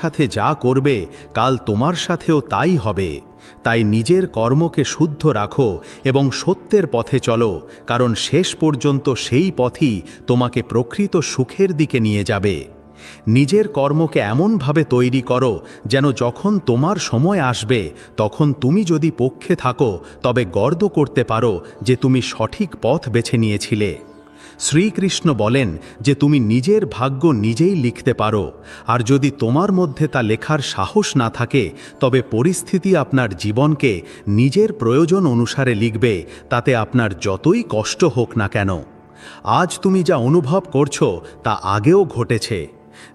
সাথে যা করবে কাল তোমার সাথেও তাই হবে। তাই নিজের কর্মকে শুদ্ধ রাখো এবং সত্যের পথে চলো, কারণ শেষ পর্যন্ত সেই পথই তোমাকে প্রকৃত সুখের দিকে নিয়ে যাবে। নিজের কর্মকে এমনভাবে তৈরি করো যেন যখন তোমার সময় আসবে তখন তুমি যদি পক্ষে থাকো তবে গর্ব করতে পারো যে তুমি সঠিক পথ বেছে নিয়েছিলে। শ্রীকৃষ্ণ বলেন যে তুমি নিজের ভাগ্য নিজেই লিখতে পারো, আর যদি তোমার মধ্যে তা লেখার সাহস না থাকে তবে পরিস্থিতি আপনার জীবনকে নিজের প্রয়োজন অনুসারে লিখবে, তাতে আপনার যতই কষ্ট হোক না কেন। আজ তুমি যা অনুভব করছো তা আগেও ঘটেছে।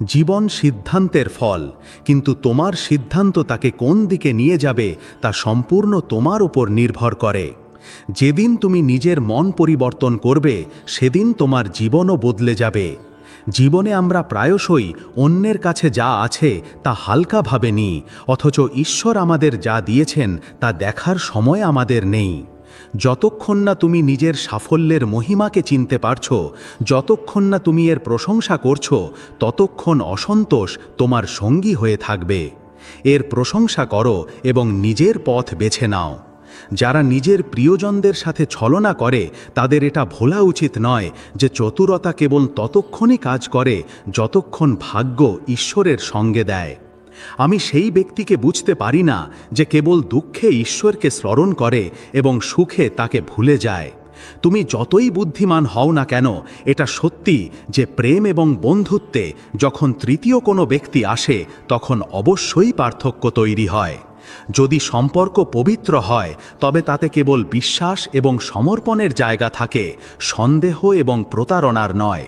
জীবন সিদ্ধান্তের ফল, কিন্তু তোমার সিদ্ধান্ত তাকে কোন দিকে নিয়ে যাবে তা সম্পূর্ণ তোমার উপর নির্ভর করে। যেদিন তুমি নিজের মন পরিবর্তন করবে সেদিন তোমার জীবনও বদলে যাবে। জীবনে আমরা প্রায়শই অন্যের কাছে যা আছে তা হালকাভাবে নিই, অথচ ঈশ্বর আমাদের যা দিয়েছেন তা দেখার সময় আমাদের নেই। যতক্ষণ না তুমি নিজের সাফল্যের মহিমাকে চিনতে পারছো, যতক্ষণ না তুমি এর প্রশংসা করছো, ততক্ষণ অসন্তোষ তোমার সঙ্গী হয়ে থাকবে। এর প্রশংসা করো এবং নিজের পথ বেছে নাও। যারা নিজের প্রিয়জনদের সাথে ছলনা করে তাদের এটা ভোলা উচিত নয় যে চতুরতা কেবল ততক্ষণই কাজ করে যতক্ষণ ভাগ্য ঈশ্বরের সঙ্গে দেয়। আমি সেই ব্যক্তিকে বুঝতে পারি না যে কেবল দুঃখে ঈশ্বরকে স্মরণ করে এবং সুখে তাকে ভুলে যায়। তুমি যতই বুদ্ধিমান হও না কেন, এটা সত্যি যে প্রেম এবং বন্ধুত্বে যখন তৃতীয় কোনো ব্যক্তি আসে তখন অবশ্যই পার্থক্য তৈরি হয়। যদি সম্পর্ক পবিত্র হয় তবে তাতে কেবল বিশ্বাস এবং সমর্পণের জায়গা থাকে, সন্দেহ এবং প্রতারণার নয়।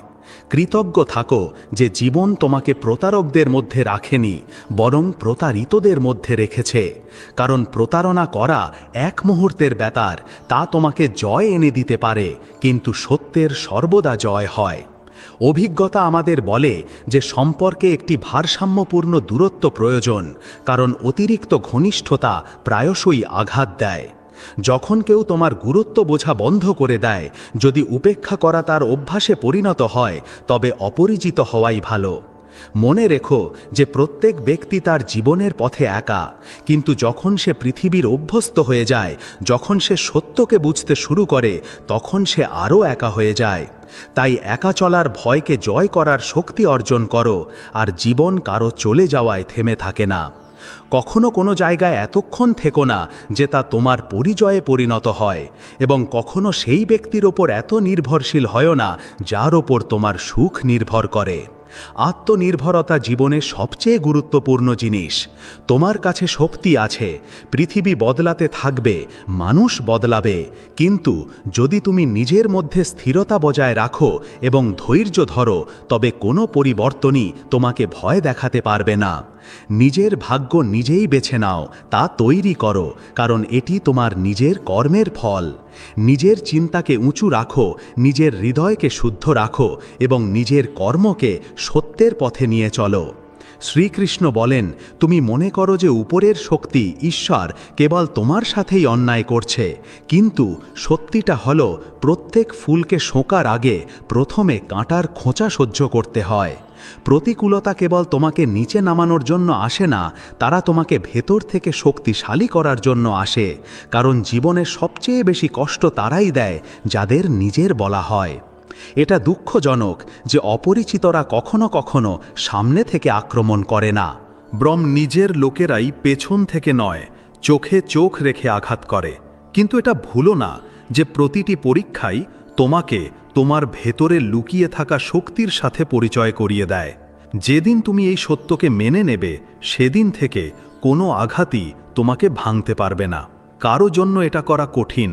কৃতজ্ঞ থাকো যে জীবন তোমাকে প্রতারকদের মধ্যে রাখেনি, বরং প্রতারিতদের মধ্যে রেখেছে। কারণ প্রতারণা করা এক মুহূর্তের ব্যাপার, তা তোমাকে জয় এনে দিতে পারে, কিন্তু সত্যের সর্বদা জয় হয়। অভিজ্ঞতা আমাদের বলে যে সম্পর্কে একটি ভারসাম্যপূর্ণ দূরত্ব প্রয়োজন, কারণ অতিরিক্ত ঘনিষ্ঠতা প্রায়শই আঘাত দেয়। যখন কেউ তোমার গুরুত্ব বোঝা বন্ধ করে দেয়, যদি উপেক্ষা করা তার অভ্যাসে পরিণত হয়, তবে অপরিচিত হওয়াই ভালো। মনে রেখো যে প্রত্যেক ব্যক্তি তার জীবনের পথে একা, কিন্তু যখন সে পৃথিবীর অভ্যস্ত হয়ে যায়, যখন সে সত্যকে বুঝতে শুরু করে, তখন সে আরও একা হয়ে যায়। তাই একা চলার ভয়কে জয় করার শক্তি অর্জন করো, আর জীবন কারো চলে যাওয়ায় থেমে থাকে না। কখনো কোনো জায়গায় এতক্ষণ থেকো না যে তা তোমার পরিচয়ে পরিণত হয়, এবং কখনো সেই ব্যক্তির ওপর এত নির্ভরশীল হয়ও না যার ওপর তোমার সুখ নির্ভর করে। আত্মনির্ভরতা জীবনের সবচেয়ে গুরুত্বপূর্ণ জিনিস। তোমার কাছে শক্তি আছে, পৃথিবী বদলাতে থাকবে, মানুষ বদলাবে, কিন্তু যদি তুমি নিজের মধ্যে স্থিরতা বজায় রাখো এবং ধৈর্য ধরো, তবে কোনো পরিবর্তনই তোমাকে ভয় দেখাতে পারবে না। নিজের ভাগ্য নিজেই বেছে নাও, তা তৈরি করো, কারণ এটি তোমার নিজের কর্মের ফল। নিজের চিন্তাকে উঁচু রাখো, নিজের হৃদয়কে শুদ্ধ রাখো এবং নিজের কর্মকে সত্যের পথে নিয়ে চলো। শ্রীকৃষ্ণ বলেন, তুমি মনে করো যে উপরের শক্তি ঈশ্বর কেবল তোমার সাথেই অন্যায় করছে, কিন্তু সত্যিটা হলো প্রত্যেক ফুলকে শোঁকার আগে প্রথমে কাঁটার খোঁচা সহ্য করতে হয়। প্রতিকূলতা কেবল তোমাকে নিচে নামানোর জন্য আসে না, তারা তোমাকে ভেতর থেকে শক্তিশালী করার জন্য আসে, কারণ জীবনের সবচেয়ে বেশি কষ্ট তারাই দেয় যাদের নিজের বলা হয়। এটা দুঃখজনক যে অপরিচিতরা কখনো কখনো সামনে থেকে আক্রমণ করে না, বরং নিজের লোকেরাই পেছন থেকে নয়, চোখে চোখ রেখে আঘাত করে। কিন্তু এটা ভুলো না যে প্রতিটি পরীক্ষাই তোমাকে তোমার ভেতরে লুকিয়ে থাকা শক্তির সাথে পরিচয় করিয়ে দেয়। যেদিন তুমি এই সত্যকে মেনে নেবে, সেদিন থেকে কোনো আঘাতই তোমাকে ভাঙতে পারবে না। কারো জন্য এটা করা কঠিন।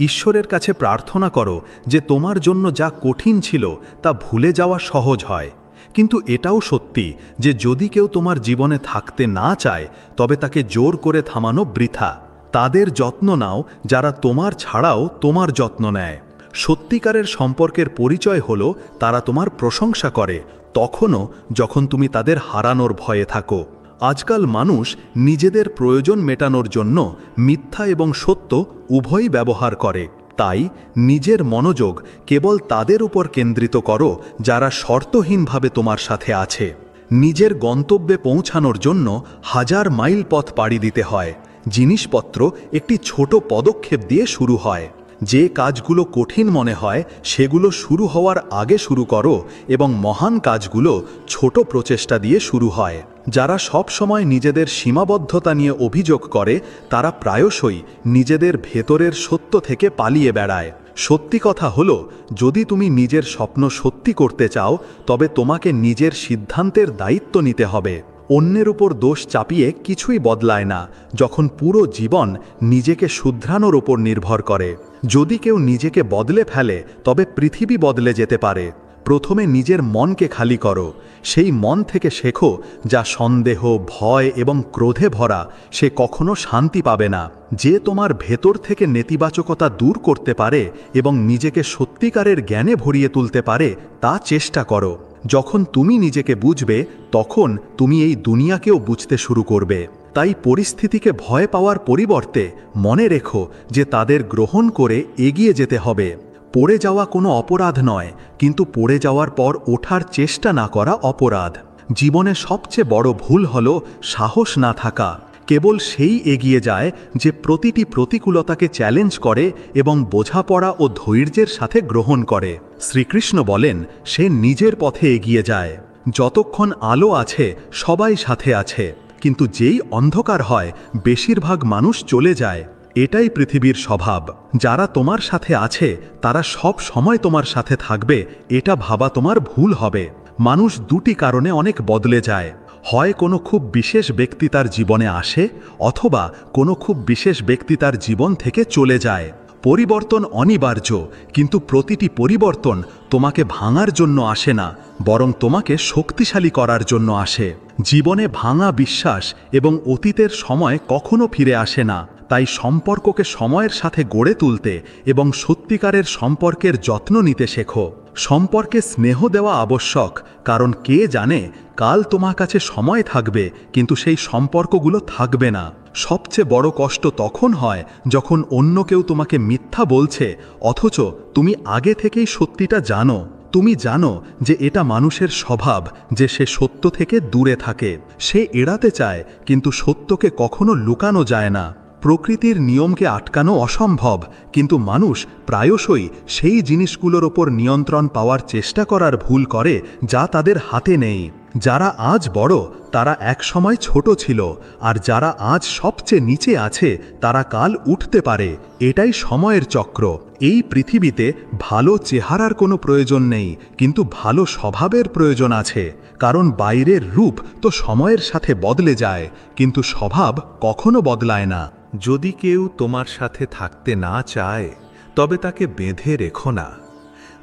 ঈশ্বরের কাছে প্রার্থনা করো যে তোমার জন্য যা কঠিন ছিল তা ভুলে যাওয়া সহজ হয়। কিন্তু এটাও সত্যি যে যদি কেউ তোমার জীবনে থাকতে না চায়, তবে তাকে জোর করে থামানো বৃথা। তাদের যত্ন নাও যারা তোমার ছাড়াও তোমার যত্ন নেয়। সত্যিকারের সম্পর্কের পরিচয় হলো তারা তোমার প্রশংসা করে, তখনও যখন তুমি তাদের হারানোর ভয়ে থাকো। আজকাল মানুষ নিজেদের প্রয়োজন মেটানোর জন্য মিথ্যা এবং সত্য উভয়ই ব্যবহার করে। তাই নিজের মনোযোগ কেবল তাদের উপর কেন্দ্রিত করো যারা শর্তহীনভাবে তোমার সাথে আছে। নিজের গন্তব্যে পৌঁছানোর জন্য হাজার মাইল পথ পাড়ি দিতে হয়। জিনিসপত্র একটি ছোট পদক্ষেপ দিয়ে শুরু হয়। যে কাজগুলো কঠিন মনে হয় সেগুলো শুরু হওয়ার আগে শুরু করো, এবং মহান কাজগুলো ছোট প্রচেষ্টা দিয়ে শুরু হয়। যারা সব সময় নিজেদের সীমাবদ্ধতা নিয়ে অভিযোগ করে তারা প্রায়শই নিজেদের ভেতরের সত্য থেকে পালিয়ে বেড়ায়। সত্যি কথা হলো, যদি তুমি নিজের স্বপ্ন সত্যি করতে চাও তবে তোমাকে নিজের সিদ্ধান্তের দায়িত্ব নিতে হবে। অন্যের উপর দোষ চাপিয়ে কিছুই বদলায় না যখন পুরো জীবন নিজেকে শুধরানোর ওপর নির্ভর করে। যদি কেউ নিজেকে বদলে ফেলে তবে পৃথিবী বদলে যেতে পারে। প্রথমে নিজের মনকে খালি করো। সেই মন থেকে শেখো যা সন্দেহ, ভয় এবং ক্রোধে ভরা, সে কখনো শান্তি পাবে না। যে তোমার ভেতর থেকে নেতিবাচকতা দূর করতে পারে এবং নিজেকে সত্যিকারের জ্ঞানে ভরিয়ে তুলতে পারে তা চেষ্টা করো। যখন তুমি নিজেকে বুঝবে তখন তুমি এই দুনিয়াকেও বুঝতে শুরু করবে। তাই পরিস্থিতিকে ভয় পাওয়ার পরিবর্তে মনে রেখো যে তাদের গ্রহণ করে এগিয়ে যেতে হবে। পড়ে যাওয়া কোনো অপরাধ নয়, কিন্তু পড়ে যাওয়ার পর ওঠার চেষ্টা না করা অপরাধ। জীবনে সবচেয়ে বড় ভুল হলো সাহস না থাকা। কেবল সেই এগিয়ে যায় যে প্রতিটি প্রতিকূলতাকে চ্যালেঞ্জ করে এবং বোঝাপড়া ও ধৈর্যের সাথে গ্রহণ করে। শ্রীকৃষ্ণ বলেন, সে নিজের পথে এগিয়ে যায়। যতক্ষণ আলো আছে সবাই সাথে আছে, কিন্তু যেই অন্ধকার হয় বেশিরভাগ মানুষ চলে যায়। এটাই পৃথিবীর স্বভাব। যারা তোমার সাথে আছে তারা সব সময় তোমার সাথে থাকবে, এটা ভাবা তোমার ভুল হবে। মানুষ দুটি কারণে অনেক বদলে যায়। হয় কোনো খুব বিশেষ ব্যক্তি তার জীবনে আসে, অথবা কোনো খুব বিশেষ ব্যক্তি তার জীবন থেকে চলে যায়। পরিবর্তন অনিবার্য, কিন্তু প্রতিটি পরিবর্তন তোমাকে ভাঙার জন্য আসে না, বরং তোমাকে শক্তিশালী করার জন্য আসে। জীবনে ভাঙা বিশ্বাস এবং অতীতের সময় কখনো ফিরে আসে না। তাই সম্পর্ককে সময়ের সাথে গড়ে তুলতে এবং সত্যিকারের সম্পর্কের যত্ন নিতে শেখো। সম্পর্কে স্নেহ দেওয়া আবশ্যক, কারণ কে জানে কাল তোমার কাছে সময় থাকবে কিন্তু সেই সম্পর্কগুলো থাকবে না। সবচেয়ে বড় কষ্ট তখন হয় যখন অন্য কেউ তোমাকে মিথ্যা বলছে অথচ তুমি আগে থেকেই সত্যিটা জানো। তুমি জানো যে এটা মানুষের স্বভাব যে সে সত্য থেকে দূরে থাকে। সে এড়াতে চায়, কিন্তু সত্যকে কখনো লুকানো যায় না। প্রকৃতির নিয়মকে আটকানো অসম্ভব, কিন্তু মানুষ প্রায়শই সেই জিনিসগুলোর ওপর নিয়ন্ত্রণ পাওয়ার চেষ্টা করার ভুল করে যা তাদের হাতে নেই। যারা আজ বড় তারা একসময় ছোট ছিল, আর যারা আজ সবচেয়ে নিচে আছে তারা কাল উঠতে পারে। এটাই সময়ের চক্র। এই পৃথিবীতে ভালো চেহারার কোনো প্রয়োজন নেই, কিন্তু ভালো স্বভাবের প্রয়োজন আছে। কারণ বাইরের রূপ তো সময়ের সাথে বদলে যায়, কিন্তু স্বভাব কখনো বদলায় না। যদি কেউ তোমার সাথে থাকতে না চায় তবে তাকে বেঁধে রেখো না।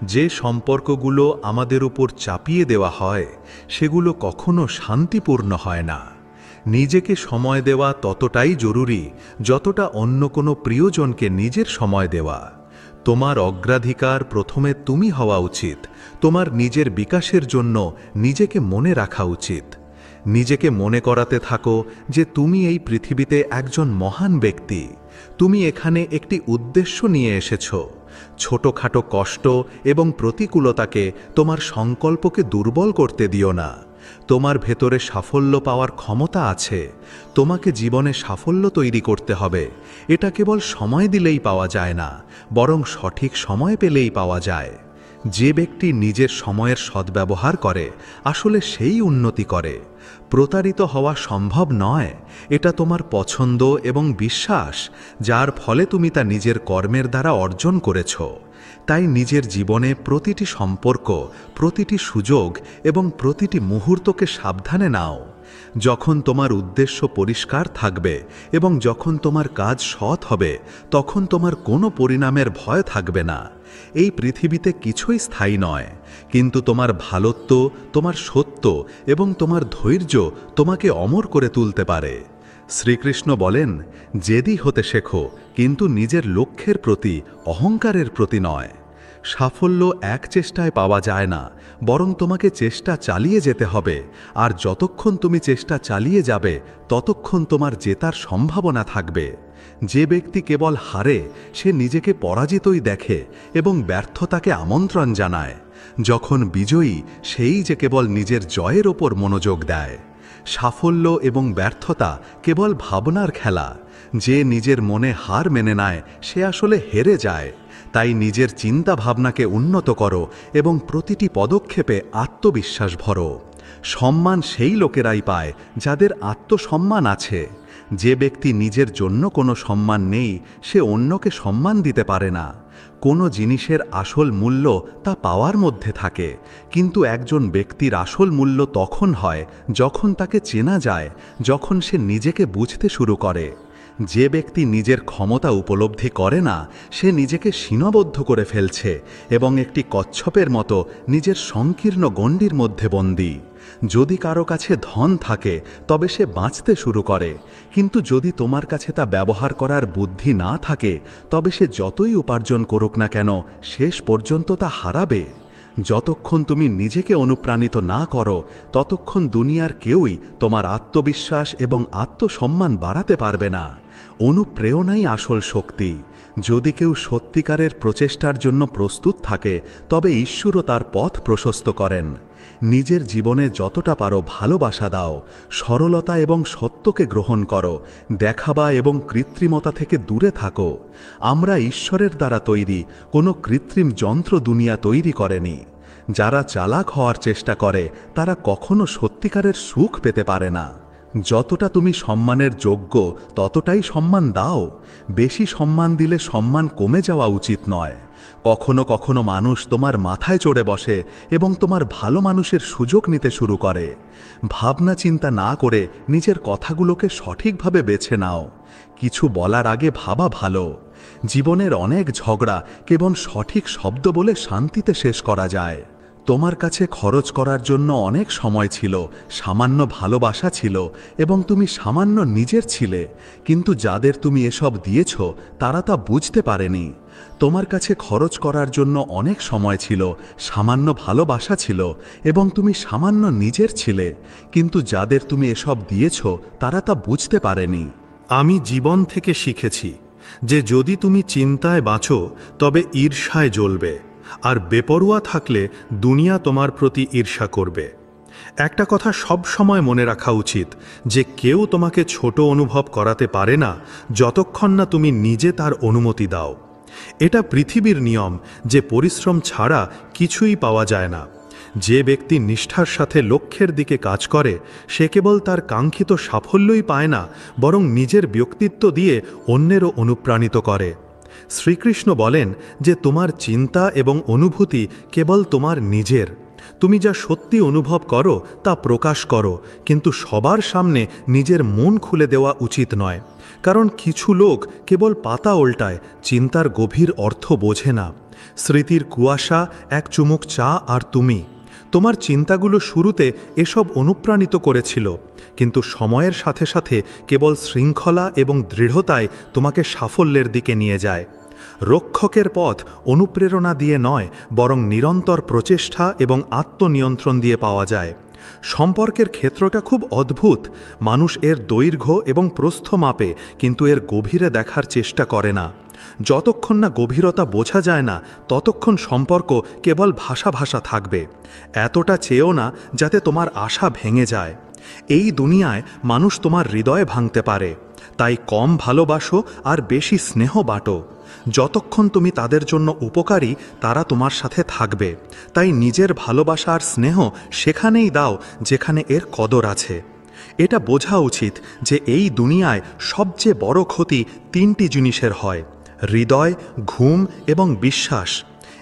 যে সম্পর্কগুলো আমাদের উপর চাপিয়ে দেওয়া হয় সেগুলো কখনো শান্তিপূর্ণ হয় না। নিজেকে সময় দেওয়া ততটাই জরুরি যতটা অন্য কোনো প্রিয়জনকে নিজের সময় দেওয়া। তোমার অগ্রাধিকার প্রথমে তুমি হওয়া উচিত। তোমার নিজের বিকাশের জন্য নিজেকে মনে রাখা উচিত। নিজেকে মনে করাতে থাকো যে তুমি এই পৃথিবীতে একজন মহান ব্যক্তি। তুমি এখানে একটি উদ্দেশ্য নিয়ে এসেছো। ছোটখাটো কষ্ট এবং প্রতিকূলতাকে তোমার সংকল্পকে দুর্বল করতে দিও না। তোমার ভেতরে সাফল্য পাওয়ার ক্ষমতা আছে। তোমাকে জীবনে সাফল্য তৈরি করতে হবে। এটা কেবল সময় দিলেই পাওয়া যায় না, বরং সঠিক সময় পেলেই পাওয়া যায়। যে ব্যক্তি নিজের সময়ের সদ্ব্যবহার করে আসলে সেই উন্নতি করে। প্রতারিত হওয়া সম্ভব নয়, এটা তোমার পছন্দ এবং বিশ্বাস, যার ফলে তুমি তা নিজের কর্মের দ্বারা অর্জন করেছ। তাই নিজের জীবনে প্রতিটি সম্পর্ক, প্রতিটি সুযোগ এবং প্রতিটি মুহূর্তকে সাবধানে নাও। যখন তোমার উদ্দেশ্য পরিষ্কার থাকবে এবং যখন তোমার কাজ সৎ হবে তখন তোমার কোনো পরিণামের ভয় থাকবে না। এই পৃথিবীতে কিছুই স্থায়ী নয়, কিন্তু তোমার ভালোত্ব, তোমার সত্য এবং তোমার ধৈর্য তোমাকে অমর করে তুলতে পারে। শ্রীকৃষ্ণ বলেন, জেদি হতে শেখো, কিন্তু নিজের লক্ষ্যের প্রতি, অহংকারের প্রতি নয়। সাফল্য এক চেষ্টায় পাওয়া যায় না, বরং তোমাকে চেষ্টা চালিয়ে যেতে হবে। আর যতক্ষণ তুমি চেষ্টা চালিয়ে যাবে ততক্ষণ তোমার জেতার সম্ভাবনা থাকবে। যে ব্যক্তি কেবল হারে সে নিজেকে পরাজিতই দেখে এবং ব্যর্থতাকে আমন্ত্রণ জানায়। যখন বিজয়ী সেই যে কেবল নিজের জয়ের ওপর মনোযোগ দেয়। সাফল্য এবং ব্যর্থতা কেবল ভাবনার খেলা। যে নিজের মনে হার মেনে নেয় সে আসলে হেরে যায়। তাই নিজের চিন্তা ভাবনাকে উন্নত করো এবং প্রতিটি পদক্ষেপে আত্মবিশ্বাস ভরো। সম্মান সেই লোকেরাই পায় যাদের আত্মসম্মান আছে। যে ব্যক্তি নিজের জন্য কোনো সম্মান নেই সে অন্যকে সম্মান দিতে পারে না। কোনো জিনিসের আসল মূল্য তা পাওয়ার মধ্যে থাকে, কিন্তু একজন ব্যক্তির আসল মূল্য তখন হয় যখন তাকে চেনা যায়, যখন সে নিজেকে বুঝতে শুরু করে। যে ব্যক্তি নিজের ক্ষমতা উপলব্ধি করে না সে নিজেকে সীমাবদ্ধ করে ফেলছে এবং একটি কচ্ছপের মতো নিজের সংকীর্ণ গণ্ডির মধ্যে বন্দী। যদি কারো কাছে ধন থাকে তবে সে বাঁচতে শুরু করে, কিন্তু যদি তোমার কাছে তা ব্যবহার করার বুদ্ধি না থাকে তবে সে যতই উপার্জন করুক না কেন শেষ পর্যন্ত তা হারাবে। যতক্ষণ তুমি নিজেকে অনুপ্রাণিত না করো ততক্ষণ দুনিয়ার কেউই তোমার আত্মবিশ্বাস এবং আত্মসম্মান বাড়াতে পারবে না। অনুপ্রেরণাই আসল শক্তি। যদি কেউ সত্যিকারের প্রচেষ্টার জন্য প্রস্তুত থাকে তবে ঈশ্বরও তার পথ প্রশস্ত করেন। নিজের জীবনে যতটা পারো ভালোবাসা দাও, সরলতা এবং সত্যকে গ্রহণ করো, দেখাবা এবং কৃত্রিমতা থেকে দূরে থাকো। আমরা ঈশ্বরের দ্বারা তৈরি, কোনো কৃত্রিম যন্ত্র দুনিয়া তৈরি করেনি। যারা চালাক হওয়ার চেষ্টা করে তারা কখনো সত্যিকারের সুখ পেতে পারে না। যতটা তুমি সম্মানের যোগ্য ততটাই সম্মান দাও। বেশি সম্মান দিলে সম্মান কমে যাওয়া উচিত নয়। কখনো কখনো মানুষ তোমার মাথায় চড়ে বসে এবং তোমার ভালো মানুষের সুযোগ নিতে শুরু করে। ভাবনা চিন্তা না করে নিজের কথাগুলোকে সঠিকভাবে বেছে নাও। কিছু বলার আগে ভাবা ভালো। জীবনের অনেক ঝগড়া কেবল সঠিক শব্দ বলে শান্তিতে শেষ করা যায়। তোমার কাছে খরচ করার জন্য অনেক সময় ছিল, সামান্য ভালোবাসা ছিল এবং তুমি সামান্য নিজের ছিলে, কিন্তু যাদের তুমি এসব দিয়েছ তারা তা বুঝতে পারেনি। তোমার কাছে খরচ করার জন্য অনেক সময় ছিল, সামান্য ভালোবাসা ছিল এবং তুমি সামান্য নিজের ছিলে, কিন্তু যাদের তুমি এসব দিয়েছ তারা তা বুঝতে পারেনি। আমি জীবন থেকে শিখেছি যে যদি তুমি চিন্তায় বাঁচো তবে ঈর্ষায় জ্বলবে, আর বেপরোয়া থাকলে দুনিয়া তোমার প্রতি ঈর্ষা করবে। একটা কথা সব সময় মনে রাখা উচিত যে কেউ তোমাকে ছোট অনুভব করাতে পারে না যতক্ষণ না তুমি নিজে তার অনুমতি দাও। এটা পৃথিবীর নিয়ম যে পরিশ্রম ছাড়া কিছুই পাওয়া যায় না। যে ব্যক্তি নিষ্ঠার সাথে লক্ষ্যের দিকে কাজ করে সে কেবল তার কাঙ্ক্ষিত সাফল্যই পায় না, বরং নিজের ব্যক্তিত্ব দিয়ে অন্যেরও অনুপ্রাণিত করে। শ্রীকৃষ্ণ বলেন যে তোমার চিন্তা এবং অনুভূতি কেবল তোমার নিজের। তুমি যা সত্যি অনুভব করো তা প্রকাশ করো, কিন্তু সবার সামনে নিজের মন খুলে দেওয়া উচিত নয়। কারণ কিছু লোক কেবল পাতা ওল্টায়, চিন্তার গভীর অর্থ বোঝে না। স্মৃতির কুয়াশা, এক চুমুক চা আর তুমি। তোমার চিন্তাগুলো শুরুতে এসব অনুপ্রাণিত করেছিল, কিন্তু সময়ের সাথে সাথে কেবল শৃঙ্খলা এবং দৃঢ়তায় তোমাকে সাফল্যের দিকে নিয়ে যায়। রক্ষকের পথ অনুপ্রেরণা দিয়ে নয়, বরং নিরন্তর প্রচেষ্টা এবং আত্মনিয়ন্ত্রণ দিয়ে পাওয়া যায়। সম্পর্কের ক্ষেত্রটা খুব অদ্ভুত। মানুষ এর দৈর্ঘ্য এবং প্রস্থ মাপে, কিন্তু এর গভীরে দেখার চেষ্টা করে না। যতক্ষণ না গভীরতা বোঝা যায় না ততক্ষণ সম্পর্ক কেবল ভাষা থাকবে। এতটা চেয়েও না যাতে তোমার আশা ভেঙে যায়। এই দুনিয়ায় মানুষ তোমার হৃদয় ভাঙতে পারে, তাই কম ভালোবাসো আর বেশি স্নেহ বাটো। যতক্ষণ তুমি তাদের জন্য উপকারী তারা তোমার সাথে থাকবে। তাই নিজের ভালোবাসা আর স্নেহ সেখানেই দাও যেখানে এর কদর আছে। এটা বোঝা উচিত যে এই দুনিয়ায় সবচেয়ে বড় ক্ষতি তিনটি জিনিসের হয়: হৃদয়, ঘুম এবং বিশ্বাস।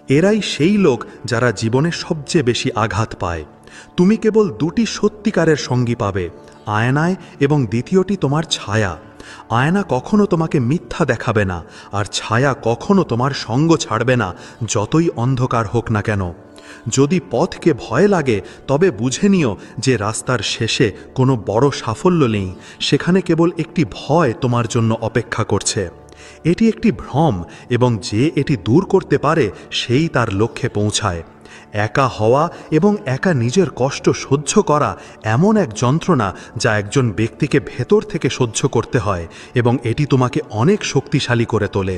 এরাই সেই লোক যারা জীবনে সবচেয়ে বেশি আঘাত পায়। তুমি কেবল দুটি সত্যিকারের সঙ্গী পাবে, আয়নায় এবং দ্বিতীয়টি তোমার ছায়া। আয়না কখনো তোমাকে মিথ্যা দেখাবে না, আর ছায়া কখনো তোমার সঙ্গ ছাড়বে না, যতই অন্ধকার হোক না কেন। যদি পথকে ভয় লাগে তবে বুঝে নিও যে রাস্তার শেষে কোনো বড় সাফল্য নেই, সেখানে কেবল একটি ভয় তোমার জন্য অপেক্ষা করছে। এটি একটি ভ্রম, এবং যে এটি দূর করতে পারে সেই তার লক্ষ্যে পৌঁছায়। একা হওয়া এবং একা নিজের কষ্ট সহ্য করা এমন এক যন্ত্রণা যা একজন ব্যক্তিকে ভেতর থেকে সহ্য করতে হয়, এবং এটি তোমাকে অনেক শক্তিশালী করে তোলে।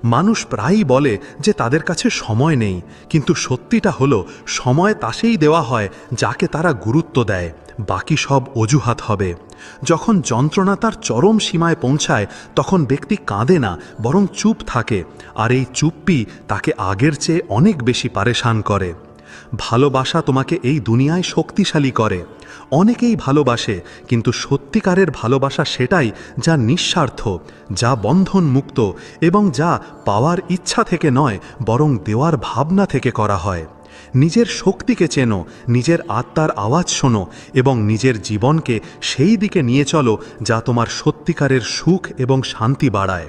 মানুষ প্রায়ই বলে যে তাদের কাছে সময় নেই, কিন্তু সত্যিটা হলো সময় তাকেই দেওয়া হয় যাকে তারা গুরুত্ব দেয়, বাকি সব অজুহাত হবে। যখন যন্ত্রণা তার চরম সীমায় পৌঁছায় তখন ব্যক্তি কাঁদে না, বরং চুপ থাকে, আর এই চুপ্পি তাকে আগের চেয়ে অনেক বেশি পারেশান করে। ভালোবাসা তোমাকে এই দুনিয়ায় শক্তিশালী করে। অনেকেই ভালোবাসে, কিন্তু সত্যিকারের ভালোবাসা সেটাই যা নিঃস্বার্থ, যা বন্ধনমুক্ত এবং যা পাওয়ার ইচ্ছা থেকে নয় বরং দেওয়ার ভাবনা থেকে করা হয়। নিজের শক্তিকে চেনো, নিজের আত্মার আওয়াজ শোনো এবং নিজের জীবনকে সেই দিকে নিয়ে চলো যা তোমার সত্যিকারের সুখ এবং শান্তি বাড়ায়।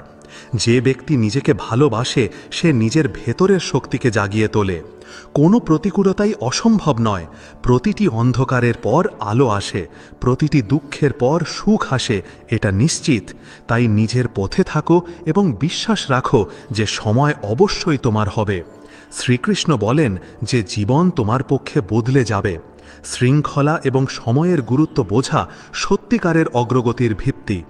যে ব্যক্তি নিজেকে ভালোবাসে সে নিজের ভেতরের শক্তিকে জাগিয়ে তোলে। কোনো প্রতিকূলতাই অসম্ভব নয়। প্রতিটি অন্ধকারের পর আলো আসে, প্রতিটি দুঃখের পর সুখ আসে, এটা নিশ্চিত। তাই নিজের পথে থাকো এবং বিশ্বাস রাখো যে সময় অবশ্যই তোমার হবে। শ্রীকৃষ্ণ বলেন যে জীবন তোমার পক্ষে বদলে যাবে। শৃঙ্খলা এবং সময়ের গুরুত্ব বোঝা সত্যিকারের অগ্রগতির ভিত্তি।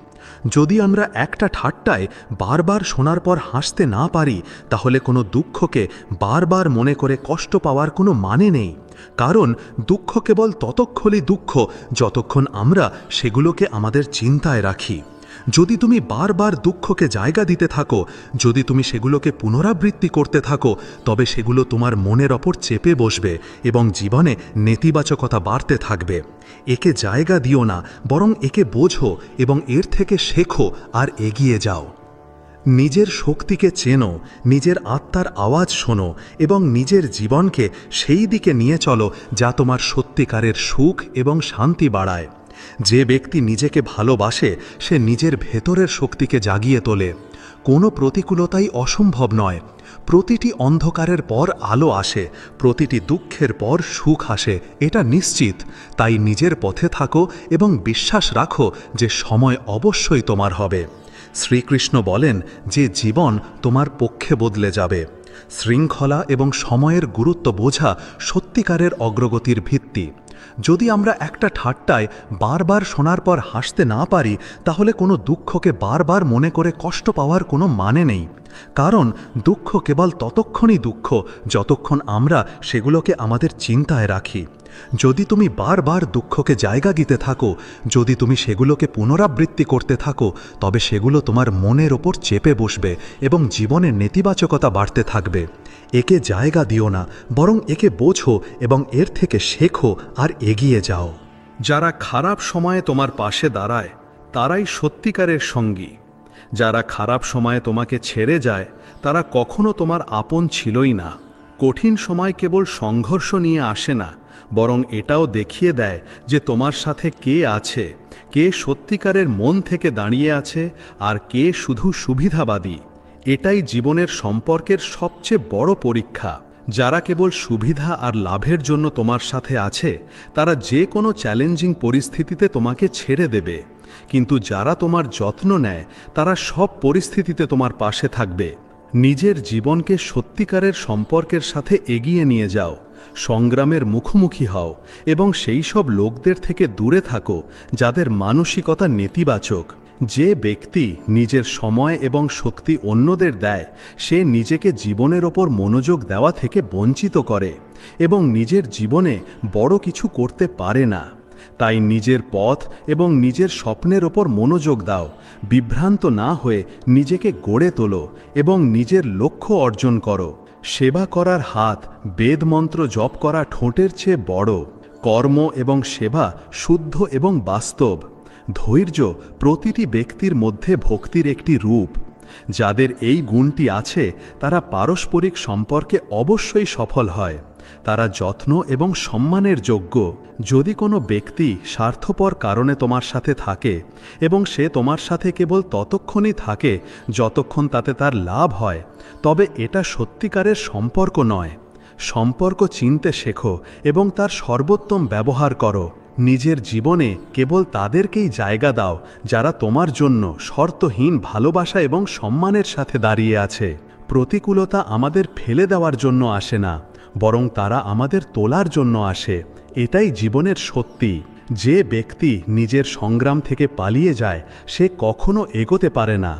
যদি আমরা একটা ঠাট্টায় বারবার শোনার পর হাসতে না পারি, তাহলে কোনো দুঃখকে বারবার মনে করে কষ্ট পাওয়ার কোনো মানে নেই। কারণ দুঃখ কেবল ততক্ষণই দুঃখ যতক্ষণ আমরা সেগুলোকে আমাদের চিন্তায় রাখি। যদি তুমি বারবার দুঃখকে জায়গা দিতে থাকো, যদি তুমি সেগুলোকে পুনরাবৃত্তি করতে থাকো, তবে সেগুলো তোমার মনের ওপর চেপে বসবে এবং জীবনে নেতিবাচকতা বাড়তে থাকবে। একে জায়গা দিও না, বরং একে বোঝো এবং এর থেকে শেখো আর এগিয়ে যাও। নিজের শক্তিকে চেনো, নিজের আত্মার আওয়াজ শোনো এবং নিজের জীবনকে সেই দিকে নিয়ে চলো যা তোমার সত্যিকারের সুখ এবং শান্তি বাড়ায়। যে ব্যক্তি নিজেকে ভালোবাসে সে নিজের ভেতরের শক্তিকে জাগিয়ে তোলে। কোনো প্রতিকূলতাই অসম্ভব নয়। প্রতিটি অন্ধকারের পর আলো আসে, প্রতিটি দুঃখের পর সুখ আসে, এটা নিশ্চিত। তাই নিজের পথে থাকো এবং বিশ্বাস রাখো যে সময় অবশ্যই তোমার হবে। শ্রীকৃষ্ণ বলেন যে জীবন তোমার পক্ষে বদলে যাবে। শৃঙ্খলা এবং সময়ের গুরুত্ব বোঝা সত্যিকারের অগ্রগতির ভিত্তি। যদি আমরা একটা ঠাট্টায় বারবার শোনার পর হাসতে না পারি, তাহলে কোনো দুঃখকে বারবার মনে করে কষ্ট পাওয়ার কোনো মানে নেই। কারণ দুঃখ কেবল ততক্ষণই দুঃখ যতক্ষণ আমরা সেগুলোকে আমাদের চিন্তায় রাখি। যদি তুমি বারবার দুঃখকে জায়গা দিতে থাকো, যদি তুমি সেগুলোকে পুনরাবৃত্তি করতে থাকো, তবে সেগুলো তোমার মনের ওপর চেপে বসবে এবং জীবনে নেতিবাচকতা বাড়তে থাকবে। একে জায়গা দিও না, বরং একে বোঝো এবং এর থেকে শেখো আর এগিয়ে যাও। যারা খারাপ সময়ে তোমার পাশে দাঁড়ায় তারাই সত্যিকারের সঙ্গী। যারা খারাপ সময়ে তোমাকে ছেড়ে যায় তারা কখনো তোমার আপন ছিলই না। কঠিন সময় কেবল সংঘর্ষ নিয়ে আসে না, বরং এটাও দেখিয়ে দেয় যে তোমার সাথে কে আছে, কে সত্যিকারের মন থেকে দাঁড়িয়ে আছে আর কে শুধু সুবিধাবাদী। এটাই জীবনের সম্পর্কের সবচেয়ে বড় পরীক্ষা। যারা কেবল সুবিধা আর লাভের জন্য তোমার সাথে আছে তারা যে কোনো চ্যালেঞ্জিং পরিস্থিতিতে তোমাকে ছেড়ে দেবে, কিন্তু যারা তোমার যত্ন নেয় তারা সব পরিস্থিতিতে তোমার পাশে থাকবে। নিজের জীবনকে সত্যিকারের সম্পর্কের সাথে এগিয়ে নিয়ে যাও, সংগ্রামের মুখোমুখি হও এবং সেই সব লোকদের থেকে দূরে থাকো যাদের মানসিকতা নেতিবাচক। যে ব্যক্তি নিজের সময় এবং শক্তি অন্যদের দেয় সে নিজেকে জীবনের ওপর মনোযোগ দেওয়া থেকে বঞ্চিত করে এবং নিজের জীবনে বড় কিছু করতে পারে না। তাই নিজের পথ এবং নিজের স্বপ্নের ওপর মনোযোগ দাও। বিভ্রান্ত না হয়ে নিজেকে গড়ে তোলো এবং নিজের লক্ষ্য অর্জন করো। সেবা করার হাত বেদমন্ত্র জপ করা ঠোঁটের চেয়ে বড়। কর্ম এবং সেবা শুদ্ধ এবং বাস্তব। ধৈর্য প্রতিটি ব্যক্তির মধ্যে ভক্তির একটি রূপ। যাদের এই গুণটি আছে তারা পারস্পরিক সম্পর্কে অবশ্যই সফল হয়। তারা যত্ন এবং সম্মানের যোগ্য। যদি কোনো ব্যক্তি স্বার্থপর কারণে তোমার সাথে থাকে এবং সে তোমার সাথে কেবল ততক্ষণই থাকে যতক্ষণ তাতে তার লাভ হয়, তবে এটা সত্যিকারের সম্পর্ক নয়। সম্পর্ক চিনতে শেখো এবং তার সর্বোত্তম ব্যবহার করো। নিজের জীবনে কেবল তাদেরকেই জায়গা দাও যারা তোমার জন্য শর্তহীন ভালোবাসা এবং সম্মানের সাথে দাঁড়িয়ে আছে। প্রতিকূলতা আমাদের ফেলে দেওয়ার জন্য আসে না, বরং তারা আমাদের তোলার জন্য আসে। এটাই জীবনের সত্যি। যে ব্যক্তি নিজের সংগ্রাম থেকে পালিয়ে যায় সে কখনো এগোতে পারে না।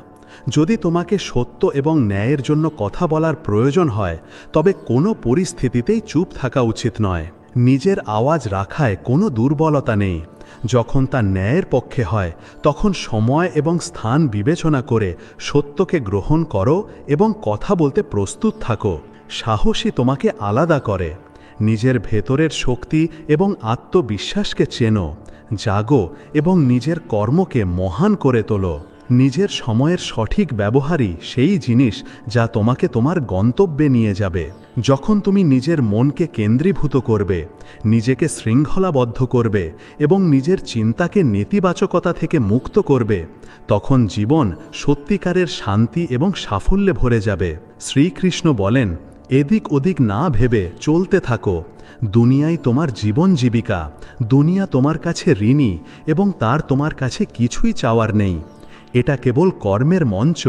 যদি তোমাকে সত্য এবং ন্যায়ের জন্য কথা বলার প্রয়োজন হয় তবে কোনো পরিস্থিতিতেই চুপ থাকা উচিত নয়। নিজের আওয়াজ রাখায় কোনো দুর্বলতা নেই। যখন তা ন্যায়ের পক্ষে হয় তখন সময় এবং স্থান বিবেচনা করে সত্যকে গ্রহণ করো এবং কথা বলতে প্রস্তুত থাকো। সাহসী তোমাকে আলাদা করে। নিজের ভেতরের শক্তি এবং আত্মবিশ্বাসকে চেনো, জাগো এবং নিজের কর্মকে মহান করে তোলো। নিজের সময়ের সঠিক ব্যবহারই সেই জিনিস যা তোমাকে তোমার গন্তব্যে নিয়ে যাবে। যখন তুমি নিজের মনকে কেন্দ্রীভূত করবে, নিজেকে শৃঙ্খলাবদ্ধ করবে এবং নিজের চিন্তাকে নেতিবাচকতা থেকে মুক্ত করবে, তখন জীবন সত্যিকারের শান্তি এবং সাফল্যে ভরে যাবে। শ্রীকৃষ্ণ বলেন, এদিক ওদিক না ভেবে চলতে থাকো। দুনিয়াই তোমার জীবন জীবিকা। দুনিয়া তোমার কাছে ঋণী এবং তার তোমার কাছে কিছুই চাওয়ার নেই। এটা কেবল কর্মের মঞ্চ,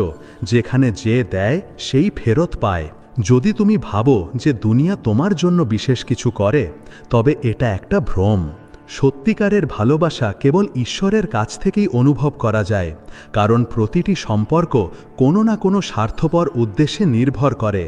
যেখানে যে দেয় সেই ফেরত পায়। যদি তুমি ভাবো যে দুনিয়া তোমার জন্য বিশেষ কিছু করে, তবে এটা একটা ভ্রম। সত্যিকারের ভালোবাসা কেবল ঈশ্বরের কাছ থেকেই অনুভব করা যায়, কারণ প্রতিটি সম্পর্ক কোনো না কোনো স্বার্থপর উদ্দেশ্যে নির্ভর করে।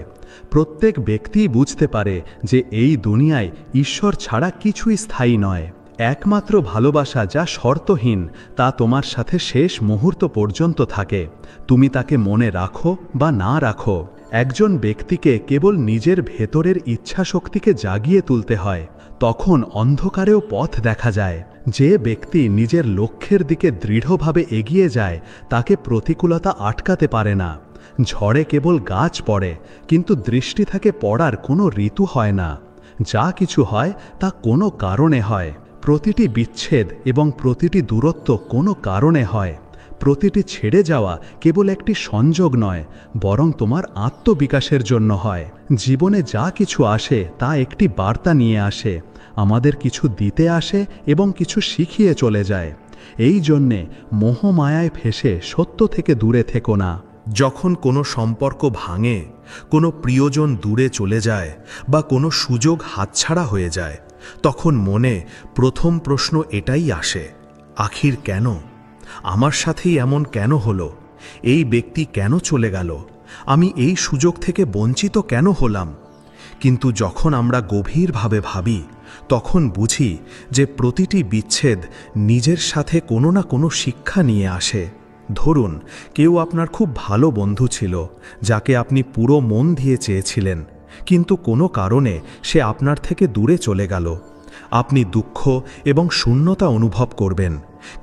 প্রত্যেক ব্যক্তিই বুঝতে পারে যে এই দুনিয়ায় ঈশ্বর ছাড়া কিছুই স্থায়ী নয়। একমাত্র ভালোবাসা যা শর্তহীন, তা তোমার সাথে শেষ মুহূর্ত পর্যন্ত থাকে, তুমি তাকে মনে রাখো বা না রাখো। একজন ব্যক্তিকে কেবল নিজের ভেতরের ইচ্ছাশক্তিকে জাগিয়ে তুলতে হয়, তখন অন্ধকারেও পথ দেখা যায়। যে ব্যক্তি নিজের লক্ষ্যের দিকে দৃঢ়ভাবে এগিয়ে যায়, তাকে প্রতিকূলতা আটকাতে পারে না। ঝড়ে কেবল গাছ পড়ে, কিন্তু দৃষ্টি থেকে পড়ার কোনো ঋতু হয় না। যা কিছু হয় তা কোনো কারণে হয়। প্রতিটি বিচ্ছেদ এবং প্রতিটি দূরত্ব কোনো কারণে হয়। প্রতিটি ছেড়ে যাওয়া কেবল একটি সংযোগ নয়, বরং তোমার আত্মবিকাশের জন্য হয়। জীবনে যা কিছু আসে তা একটি বার্তা নিয়ে আসে, আমাদের কিছু দিতে আসে এবং কিছু শিখিয়ে চলে যায়। এই জন্যে মোহমায়ায় ফেসে সত্য থেকে দূরে থেকো না। যখন কোনো সম্পর্ক ভাঙে, কোনো প্রিয়জন দূরে চলে যায় বা কোনো সুযোগ হাতছাড়া হয়ে যায়, তখন মনে প্রথম প্রশ্ন এটাই আসে, আখির কেন? আমার সাথেই এমন কেন হলো? এই ব্যক্তি কেন চলে গেল? আমি এই সুযোগ থেকে বঞ্চিত কেন হলাম? কিন্তু যখন আমরা গভীরভাবে ভাবি, তখন বুঝি যে প্রতিটি বিচ্ছেদ নিজের সাথে কোনো না কোনো শিক্ষা নিয়ে আসে। ধরুন, কেউ আপনার খুব ভালো বন্ধু ছিল, যাকে আপনি পুরো মন দিয়ে চেয়েছিলেন, কিন্তু কোনো কারণে সে আপনার থেকে দূরে চলে গেল। আপনি দুঃখ এবং শূন্যতা অনুভব করবেন,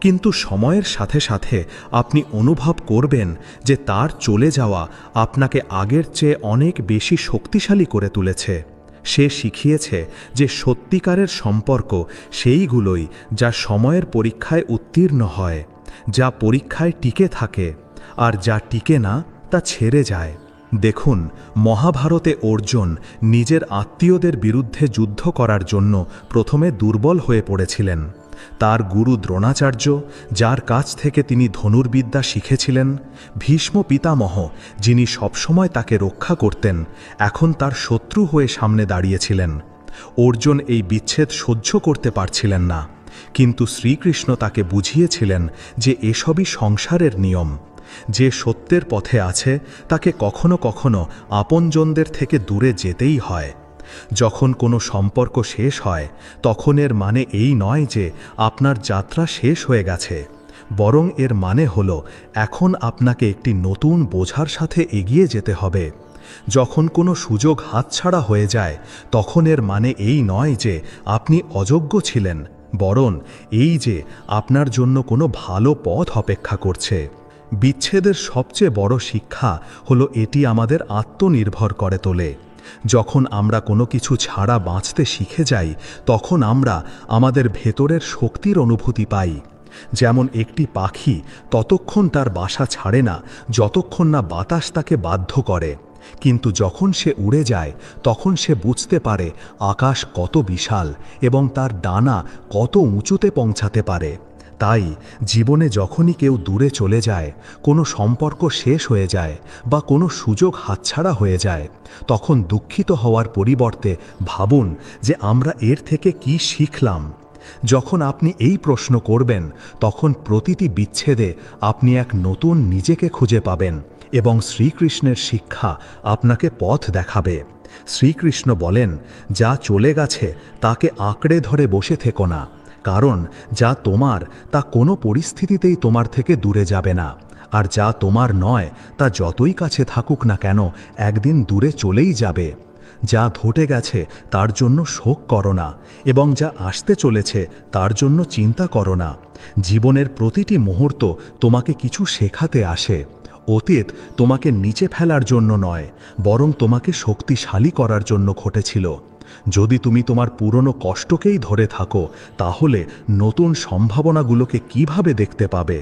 কিন্তু সময়ের সাথে সাথে আপনি অনুভব করবেন যে তার চলে যাওয়া আপনাকে আগের চেয়ে অনেক বেশি শক্তিশালী করে তুলেছে। সে শিখিয়েছে যে সত্যিকারের সম্পর্ক সেইগুলোই যা সময়ের পরীক্ষায় উত্তীর্ণ হয়, যা পরীক্ষায় টিকে থাকে, আর যা টিকে না তা ছেড়ে যায়। দেখুন, মহাভারতে অর্জুন নিজের আত্মীয়দের বিরুদ্ধে যুদ্ধ করার জন্য প্রথমে দুর্বল হয়ে পড়েছিলেন। তার গুরু দ্রোণাচার্য, যার কাছ থেকে তিনি ধনুর্বিদ্যা শিখেছিলেন, ভীষ্ম পিতামহ, যিনি সবসময় তাকে রক্ষা করতেন, এখন তার শত্রু হয়ে সামনে দাঁড়িয়েছিলেন। অর্জুন এই বিচ্ছেদ সহ্য করতে পারছিলেন না, কিন্তু শ্রীকৃষ্ণ তাকে বুঝিয়েছিলেন যে এসবই সংসারের নিয়ম। যে সত্যের পথে আছে তাকে কখনো কখনো আপনজনদের থেকে দূরে যেতেই হয়। যখন কোনো সম্পর্ক শেষ হয়, তখন এর মানে এই নয় যে আপনার যাত্রা শেষ হয়ে গেছে, বরং এর মানে হলো এখন আপনাকে একটি নতুন বোঝার সাথে এগিয়ে যেতে হবে। যখন কোনো সুযোগ হাতছাড়া হয়ে যায়, তখন এর মানে এই নয় যে আপনি অযোগ্য ছিলেন, বরং এই যে আপনার জন্য কোনো ভালো পথ অপেক্ষা করছে। বিচ্ছেদের সবচেয়ে বড় শিক্ষা হলো এটি আমাদের আত্মনির্ভর করে তোলে। যখন আমরা কোনো কিছু ছাড়া বাঁচতে শিখে যাই, তখন আমরা আমাদের ভেতরের শক্তির অনুভূতি পাই। যেমন একটি পাখি ততক্ষণ তার বাসা ছাড়ে না যতক্ষণ না বাতাস তাকে বাধ্য করে, কিন্তু যখন সে উড়ে যায় তখন সে বুঝতে পারে আকাশ কত বিশাল এবং তার ডানা কত উঁচুতে পৌঁছাতে পারে। তাই জীবনে যখনই কেউ দূরে চলে যায়, কোনো সম্পর্ক শেষ হয়ে যায় বা কোনো সুযোগ হাতছাড়া হয়ে যায়, তখন দুঃখিত হওয়ার পরিবর্তে ভাবুন যে আমরা এর থেকে কি শিখলাম। যখন আপনি এই প্রশ্ন করবেন তখন প্রতিটি বিচ্ছেদে আপনি এক নতুন নিজেকে খুঁজে পাবেন এবং শ্রীকৃষ্ণের শিক্ষা আপনাকে পথ দেখাবে। শ্রীকৃষ্ণ বলেন, যা চলে গেছে তাকে আঁকড়ে ধরে বসে থেকো না, কারণ যা তোমার তা কোনো পরিস্থিতিতেই তোমার থেকে দূরে যাবে না, আর যা তোমার নয় তা যতই কাছে থাকুক না কেন একদিন দূরে চলেই যাবে। যা ঘটে গেছে তার জন্য শোক করো না, এবং যা আসতে চলেছে তার জন্য চিন্তা করো না। জীবনের প্রতিটি মুহূর্ত তোমাকে কিছু শেখাতে আসে। অতীত তোমাকে নিচে ফেলার জন্য নয়, বরং তোমাকে শক্তিশালী করার জন্য ঘটেছিল। যদি তুমি তোমার পুরনো কষ্টকেই ধরে থাকো, তাহলে নতুন সম্ভাবনাগুলোকে কিভাবে দেখতে পাবে?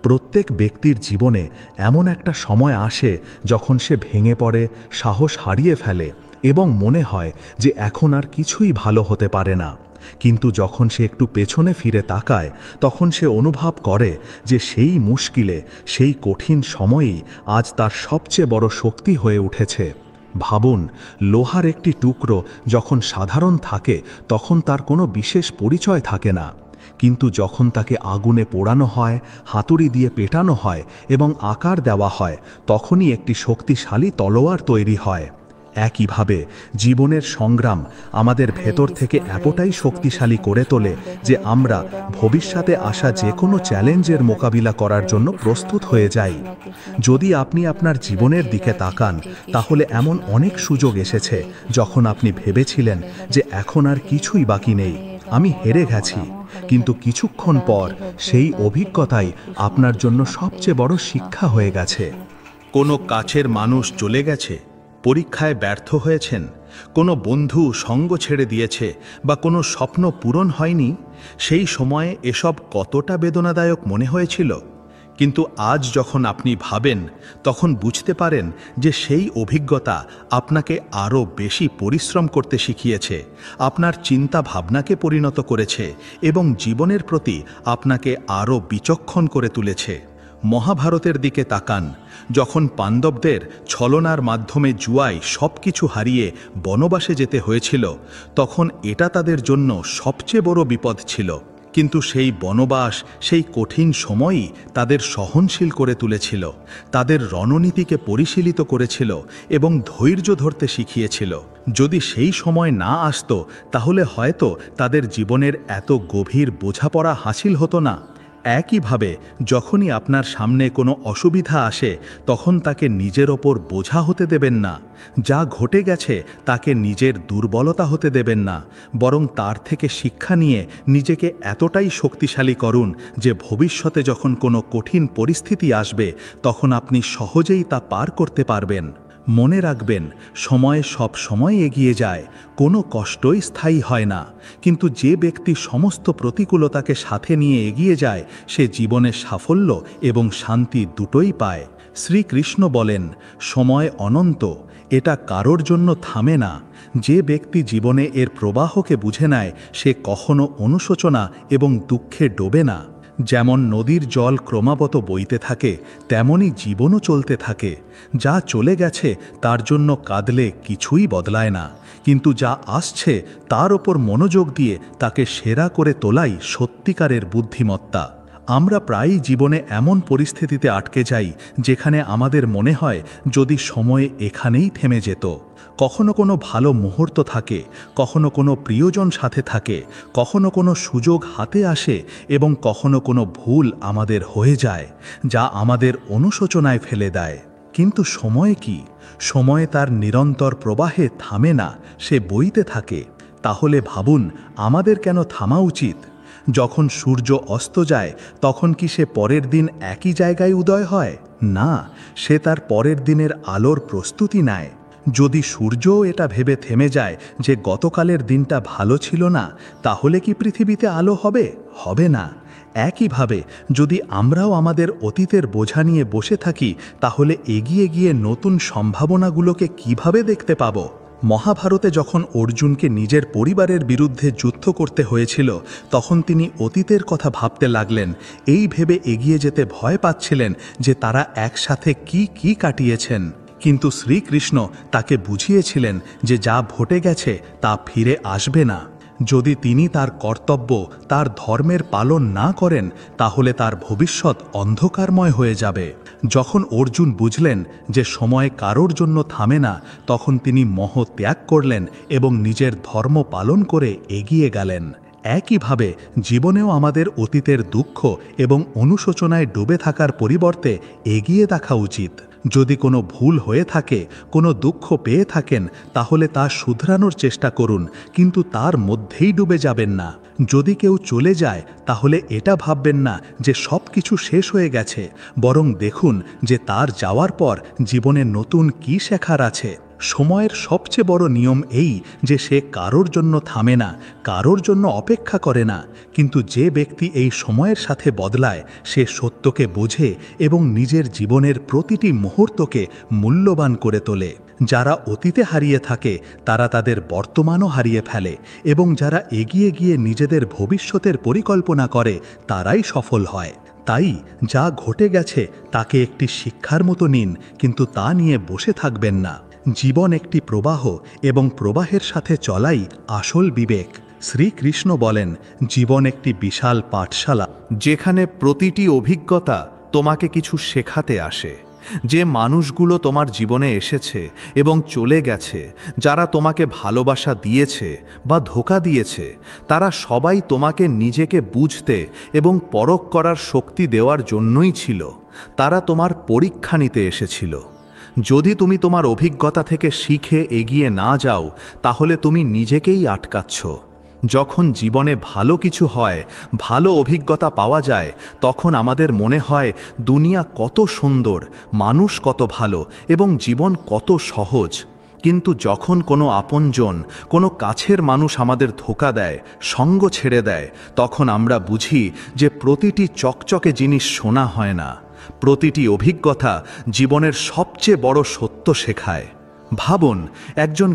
প্রত্যেক ব্যক্তির জীবনে এমন একটা সময় আসে যখন সে ভেঙে পড়ে, সাহস হারিয়ে ফেলে এবং মনে হয় যে এখন আর কিছুই ভালো হতে পারে না। কিন্তু যখন সে একটু পেছনে ফিরে তাকায়, তখন সে অনুভব করে যে সেই মুশকিলে, সেই কঠিন সময়েই আজ তার সবচেয়ে বড় শক্তি হয়ে উঠেছে। ভাবুন, লোহার একটি টুকরো যখন সাধারণ থাকে তখন তার কোনো বিশেষ পরিচয় থাকে না, কিন্তু যখন তাকে আগুনে পোড়ানো হয়, হাতুড়ি দিয়ে পেটানো হয় এবং আকার দেওয়া হয়, তখনই একটি শক্তিশালী তলোয়ার তৈরি হয়। একইভাবে জীবনের সংগ্রাম আমাদের ভেতর থেকে এতটাই শক্তিশালী করে তোলে যে আমরা ভবিষ্যতে আসা যে কোনো চ্যালেঞ্জের মোকাবিলা করার জন্য প্রস্তুত হয়ে যাই। যদি আপনি আপনার জীবনের দিকে তাকান, তাহলে এমন অনেক সুযোগ এসেছে যখন আপনি ভেবেছিলেন যে এখন আর কিছুই বাকি নেই, আমি হেরে গেছি, কিন্তু কিছুক্ষণ পর সেই অভিজ্ঞতাই আপনার জন্য সবচেয়ে বড় শিক্ষা হয়ে গেছে। কোনো কাছের মানুষ চলে গেছে, পরীক্ষায় ব্যর্থ হয়েছেন, কোনো বন্ধু সঙ্গ ছেড়ে দিয়েছে বা কোনো স্বপ্ন পূরণ হয়নি, সেই সময়ে এসব কতটা বেদনাদায়ক মনে হয়েছিল। কিন্তু আজ যখন আপনি ভাবেন, তখন বুঝতে পারেন যে সেই অভিজ্ঞতা আপনাকে আরও বেশি পরিশ্রম করতে শিখিয়েছে, আপনার চিন্তা ভাবনাকে পরিণত করেছে এবং জীবনের প্রতি আপনাকে আরও বিচক্ষণ করে তুলেছে। মহাভারতের দিকে তাকান, যখন পাণ্ডবদের ছলনার মাধ্যমে জুয়ায় সব কিছু হারিয়ে বনবাসে যেতে হয়েছিল, তখন এটা তাদের জন্য সবচেয়ে বড় বিপদ ছিল। কিন্তু সেই বনবাস, সেই কঠিন সময়ই তাদের সহনশীল করে তুলেছিল, তাদের রণনীতিকে পরিশীলিত করেছিল এবং ধৈর্য ধরতে শিখিয়েছিল। যদি সেই সময় না আসতো, তাহলে হয়তো তাদের জীবনের এত গভীর বোঝাপড়া হাসিল হতো না। একইভাবে যখনই আপনার সামনে কোনো অসুবিধা আসে, তখন তাকে নিজের ওপর বোঝা হতে দেবেন না। যা ঘটে গেছে তাকে নিজের দুর্বলতা হতে দেবেন না, বরং তার থেকে শিক্ষা নিয়ে নিজেকে এতটাই শক্তিশালী করুন যে ভবিষ্যতে যখন কোনো কঠিন পরিস্থিতি আসবে, তখন আপনি সহজেই তা পার করতে পারবেন। মনে রাখবেন, সময় সব সময় এগিয়ে যায়, কোনো কষ্টই স্থায়ী হয় না, কিন্তু যে ব্যক্তি সমস্ত প্রতিকূলতাকে সাথে নিয়ে এগিয়ে যায়, সে জীবনে সাফল্য এবং শান্তি দুটোই পায়। শ্রীকৃষ্ণ বলেন, সময় অনন্ত, এটা কারোর জন্য থামে না। যে ব্যক্তি জীবনে এর প্রবাহকে বুঝে নেয়, সে কখনো অনুশোচনা এবং দুঃখে ডোবে না। যেমন নদীর জল ক্রমাগত বইতে থাকে, তেমনি জীবনও চলতে থাকে। যা চলে গেছে তার জন্য কাঁদলে কিছুই বদলায় না, কিন্তু যা আসছে তার ওপর মনোযোগ দিয়ে তাকে সেরা করে তোলাই সত্যিকারের বুদ্ধিমত্তা। আমরা প্রায়ই জীবনে এমন পরিস্থিতিতে আটকে যাই যেখানে আমাদের মনে হয় যদি সময় এখানেই থেমে যেত। কখনো কোনো ভালো মুহূর্ত থাকে, কখনো কোনো প্রিয়জন সাথে থাকে, কখনো কোনো সুযোগ হাতে আসে এবং কখনো কোনো ভুল আমাদের হয়ে যায়, যা আমাদের অনুশোচনায় ফেলে দেয়। কিন্তু সময় কি? সময় তার নিরন্তর প্রবাহে থামে না, সে বইতে থাকে। তাহলে ভাবুন, আমাদের কেন থামা উচিত? যখন সূর্য অস্ত যায়, তখন কি সে পরের দিন একই জায়গায় উদয় হয়? না, সে তার পরের দিনের আলোর প্রস্তুতি নেয়। যদি সূর্যও এটা ভেবে থেমে যায় যে গতকালের দিনটা ভালো ছিল না, তাহলে কি পৃথিবীতে আলো হবে? হবে না। একইভাবে যদি আমরাও আমাদের অতীতের বোঝা নিয়ে বসে থাকি, তাহলে এগিয়ে গিয়ে নতুন সম্ভাবনাগুলোকে কিভাবে দেখতে পাবো? মহাভারতে যখন অর্জুনকে নিজের পরিবারের বিরুদ্ধে যুদ্ধ করতে হয়েছিল, তখন তিনি অতীতের কথা ভাবতে লাগলেন, এই ভেবে এগিয়ে যেতে ভয় পাচ্ছিলেন যে তারা একসাথে কি কাটিয়েছেন। কিন্তু শ্রীকৃষ্ণ তাকে বুঝিয়েছিলেন যে যা ঘটে গেছে তা ফিরে আসবে না। যদি তিনি তার কর্তব্য, তার ধর্মের পালন না করেন, তাহলে তার ভবিষ্যৎ অন্ধকারময় হয়ে যাবে। যখন অর্জুন বুঝলেন যে সময় কারোর জন্য থামে না, তখন তিনি মোহ ত্যাগ করলেন এবং নিজের ধর্ম পালন করে এগিয়ে গেলেন। একইভাবে জীবনেও আমাদের অতীতের দুঃখ এবং অনুশোচনায় ডুবে থাকার পরিবর্তে এগিয়ে দেখা উচিত। যদি কোনো ভুল হয়ে থাকে, কোনো দুঃখ পেয়ে থাকেন, তাহলে তা শুধরানোর চেষ্টা করুন, কিন্তু তার মধ্যেই ডুবে যাবেন না। যদি কেউ চলে যায়, তাহলে এটা ভাববেন না যে সব কিছু শেষ হয়ে গেছে, বরং দেখুন যে তার যাওয়ার পর জীবনে নতুন কী শেখার আছে। সময়ের সবচেয়ে বড় নিয়ম এই যে সে কারোর জন্য থামে না, কারোর জন্য অপেক্ষা করে না, কিন্তু যে ব্যক্তি এই সময়ের সাথে বদলায়, সে সত্যকে বোঝে এবং নিজের জীবনের প্রতিটি মুহূর্তকে মূল্যবান করে তোলে। যারা অতীতে হারিয়ে থাকে তারা তাদের বর্তমানও হারিয়ে ফেলে, এবং যারা এগিয়ে গিয়ে নিজেদের ভবিষ্যতের পরিকল্পনা করে তারাই সফল হয়। তাই যা ঘটে গেছে তাকে একটি শিক্ষার মতো নিন, কিন্তু তা নিয়ে বসে থাকবেন না। জীবন একটি প্রবাহ, এবং প্রবাহের সাথে চলাই আসল বিবেক। শ্রীকৃষ্ণ বলেন, জীবন একটি বিশাল পাঠশালা, যেখানে প্রতিটি অভিজ্ঞতা তোমাকে কিছু শেখাতে আসে। যে মানুষগুলো তোমার জীবনে এসেছে এবং চলে গেছে, যারা তোমাকে ভালোবাসা দিয়েছে বা ধোঁকা দিয়েছে, তারা সবাই তোমাকে নিজেকে বুঝতে এবং পরখ করার শক্তি দেওয়ার জন্যই ছিল। তারা তোমার পরীক্ষা নিতে এসেছিল। যদি তুমি তোমার অভিজ্ঞতা থেকে শিখে এগিয়ে না যাও, তাহলে তুমি নিজেকেই আটকাচ্ছ। যখন জীবনে ভালো কিছু হয়, ভালো অভিজ্ঞতা পাওয়া যায়, তখন আমাদের মনে হয় দুনিয়া কত সুন্দর, মানুষ কত ভালো এবং জীবন কত সহজ। কিন্তু যখন কোনো আপনজন, কোনো কাছের মানুষ আমাদের ধোঁকা দেয়, সঙ্গ ছেড়ে দেয়, তখন আমরা বুঝি যে প্রতিটি চকচকে জিনিস সোনা হয় না। প্রতিটি অভিজ্ঞতা জীবনের সবচেয়ে বড় সত্য শেখায়। ভাবুন, একজন